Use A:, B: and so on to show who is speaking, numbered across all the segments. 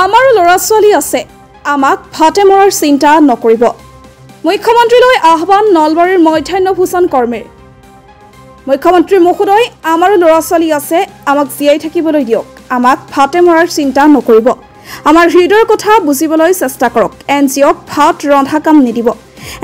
A: আমাৰো ল'ৰা ছোৱালী আছে, আমাক ভাতে মৰাৰ চিন্তা নকৰিব। মুখ্যমন্ত্ৰীলৈ আহ্বান নলবাৰীৰ মধ্যাহ্ন ভোজন কৰ্মীৰ। মুখ্যমন্ত্ৰী মহোদয়, আমাৰো ল'ৰা ছোৱালী আছে, আমাক জীয়াই থাকিবলৈ দিয়ক, আমাক ভাতে মৰাৰ চিন্তা নকৰিব। আমাৰ হৃদয়ৰ কথা বুজিবলৈ চেষ্টা কৰক, এনজিঅ'ক ভাত ৰন্ধা কাম নিদিব।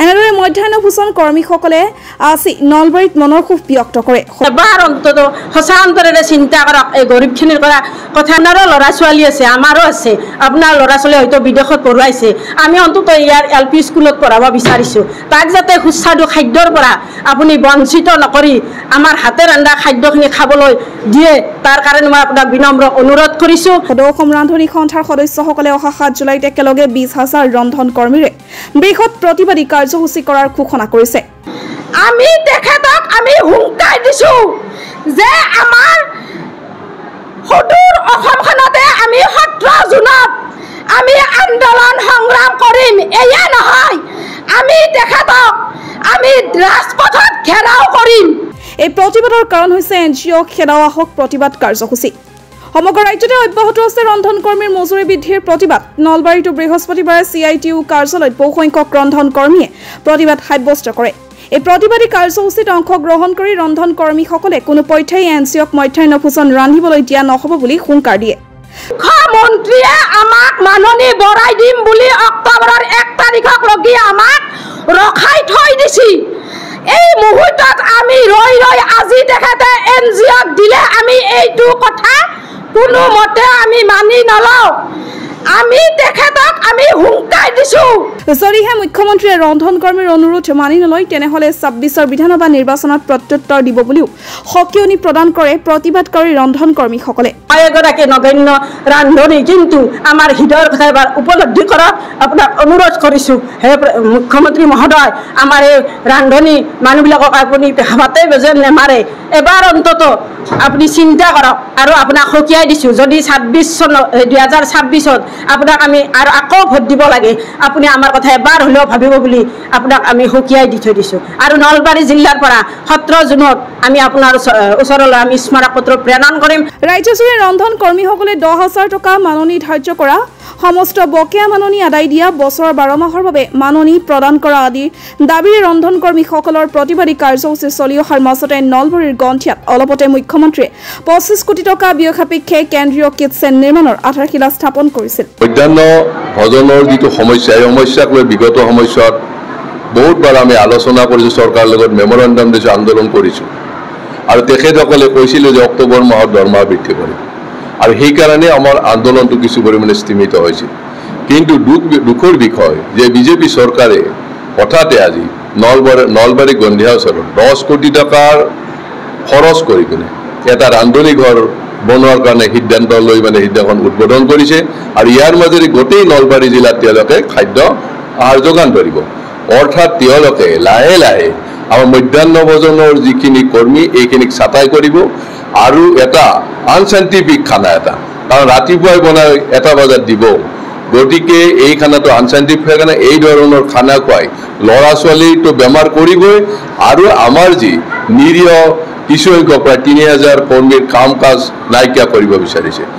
A: এনেদৰে মধ্যাহ্ন ভোজন কৰ্মীসকলে আজি নলবাৰীত মনৰ ক্ষোভ ব্যক্ত কৰে।
B: এবাৰ অন্তত সঁচা অন্তৰেৰে চিন্তা কৰক, এই গৰীবখিনিৰ কথা আপোনাৰো ল'ৰা ছোৱালী আছে, আমাৰো আছে। আপোনাৰ ল'ৰা ছোৱালী হয়তো বিদেশত পঢ়ুৱাইছে, আমি অন্তত ইয়াৰ LP স্কুলত পঢ়াব বিচাৰিছোঁ। তাক যাতে সুস্বাদু খাদ্যৰ পৰা আপুনি বঞ্চিত নকৰি আমাৰ হাতে ৰন্ধা খাদ্যখিনি খাবলৈ দিয়ে, তাৰ কাৰণে মই আপোনাক বিনম্ৰ অনুৰোধ কৰিছোঁ।
A: সদৌ অসম ৰান্ধনী সন্থাৰ সদস্যসকলে অহা ৭ জুলাইত একেলগে ২০,০০০ ৰন্ধন কৰ্মীৰে বৃহৎ প্ৰতিবাদী কাৰ্যসূচী কৰাৰ ঘোষণা কৰিছে।
B: আমি তেখেতক আমি হুংকাই দিছো যে আমাৰ সদূৰ অসমখনতে আমি ১৭ জুনত আমি আন্দোলন সংগ্ৰাম কৰিম। এয়া নহয়, আমি তেখেতক আমি ৰাজপথত ঘেৰাও কৰিম।
A: এই প্ৰতিবাদৰ কাৰণ হৈছে এনজিঅ' খেদাও আহক প্ৰতিবাদ কাৰ্যসূচী। সমগ্ৰ ৰাজ্যতে অব্যাহত আছে ৰন্ধন কৰ্মীৰ মজুৰি বৃদ্ধিৰ প্ৰতিবাদ। নলবাৰীতো বৃহস্পতিবাৰে CITU কাৰ্যালয়ত বহুসংখ্যক ৰন্ধন কৰ্মীয়ে প্ৰতিবাদ সাব্যস্ত কৰে। এই প্ৰতিবাদী কাৰ্যসূচীত অংশগ্ৰহণ কৰি ৰন্ধন কৰ্মীসকলে কোনো পধ্যেই এনজিঅ'ক মধ্যাহ্ন ভোজন ৰান্ধিবলৈ দিয়া নহ'ব বুলি হুংকাৰ দিয়ে।
B: মুখ্যমন্ত্ৰীয়ে আমাক মাননি বঢ়াই দিম বুলি অক্টোবৰৰ ১ তাৰিখক লগি আমাক ৰখাই থৈ দিছি। এই মুহূৰ্তত আমি ৰৈ আজি তেখেতে এনজিঅ'ক দিলে আমি এইটো কথা কোনো মতে আমি মানি নলওঁ। আমি তেখেতক আমি হুংকাই দিছো।
A: যদিহে মুখ্যমন্ত্ৰীয়ে ৰন্ধন কৰ্মীৰ অনুৰোধ মানি নলয়, তেনেহ'লে ২৬ৰ বিধানসভা নিৰ্বাচনত প্ৰত্যুত্তৰ দিব বুলিও সকিয়নি প্ৰদান কৰে প্ৰতিবাদকাৰী ৰন্ধন কৰ্মীসকলে।
B: এগৰাকী নগণ্য ৰান্ধনী, কিন্তু আমাৰ হৃদয়ৰ কথা এবাৰ উপলব্ধি কৰক, আপোনাক অনুৰোধ কৰিছোঁ। হে মুখ্যমন্ত্ৰী মহোদয়, আমাৰ এই ৰান্ধনী মানুহবিলাকক আপুনি ভাতে বেজে নেমাৰে, এবাৰ অন্তত আপুনি চিন্তা কৰক। আৰু আপোনাক সকিয়াই দিছোঁ, যদি 2026ত আপোনাক আমি আৰু আকৌ ভোট দিব লাগে, আপুনি আমাৰ কথা এবাৰ হ'লেও ভাবিব বুলি আপোনাক আমি সকিয়াই দি থৈ দিছোঁ। আৰু নলবাৰী জিলাৰ পৰা ১৭ জুনত আমি আপোনাৰ ওচৰলৈ আমি স্মাৰক পত্ৰ প্ৰেৰণ কৰিম।
A: ৰাজ্যজুৰি ৰন্ধন কৰ্মীসকলে ১০,০০০ টকা মাননি ধাৰ্য কৰা, সমস্ত বকেয়া মাননি আদায় দিয়া, বছৰৰ ১২ মাহৰ বাবে মাননি প্ৰদান কৰা আদিৰ দাবীৰে ৰন্ধন কৰ্মীসকলৰ প্ৰতিবাদী কাৰ্যসূচী চলি অহাৰ মাজতে নলবাৰীৰ গন্ঠিয়াত অলপতে মুখ্যমন্ত্ৰীয়ে ২৫ কোটি টকা ব্যয় সাপেক্ষে কেন্দ্ৰীয় কিটচেন নিৰ্মাণৰ আধাৰশিলা স্থাপন কৰিছিল।
C: মধ্যাহ্ন ভোজনৰ যিটো সমস্যা, এই সমস্যাক লৈ বিগত সময়ছোৱাত বহুতবাৰ আমি আলোচনা কৰিছোঁ, চৰকাৰৰ লগত মেমৰেণ্ডাম দিছোঁ, আন্দোলন কৰিছোঁ। আৰু তেখেতসকলে কৈছিলে যে অক্টোবৰ মাহত দৰমহা বৃদ্ধি কৰিম, আৰু সেইকাৰণে আমাৰ আন্দোলনটো কিছু পৰিমাণে স্থিমিত হৈছিল। কিন্তু দুখৰ বিষয় যে বিজেপি চৰকাৰে হঠাতে আজি নলবাৰী গন্ধিয়া ওচৰত ১০ কোটি টকাৰ খৰচ কৰি পিনে এটা ৰান্ধনী ঘৰ বনোৱাৰ কাৰণে সিদ্ধান্ত লৈ সিদিনাখন উদ্বোধন কৰিছে। আৰু ইয়াৰ মাজেৰে গোটেই নলবাৰী জিলাত তেওঁলোকে খাদ্য আহাৰ যোগান ধৰিব। অৰ্থাৎ তেওঁলোকে লাহে লাহে আমাৰ মধ্যাহ্ন ভোজনৰ যিখিনি কৰ্মী এইখিনিক ছাঁটাই কৰিব, আৰু এটা আনচাইণ্টিফিক খানা এটা, কাৰণ ৰাতিপুৱাই বনাই ১টা বজাত দিব। গতিকে এই খানাটো আনচাইণ্টিফিক খানা, এই ধৰণৰ খানা খুৱাই ল'ৰা ছোৱালীটো বেমাৰ কৰিবই, আৰু আমাৰ যি নিৰীহ কিছুসংখ্যক প্ৰায় ৩,০০০ কৰ্মীৰ কাম কাজ নাইকিয়া কৰিব বিচাৰিছে।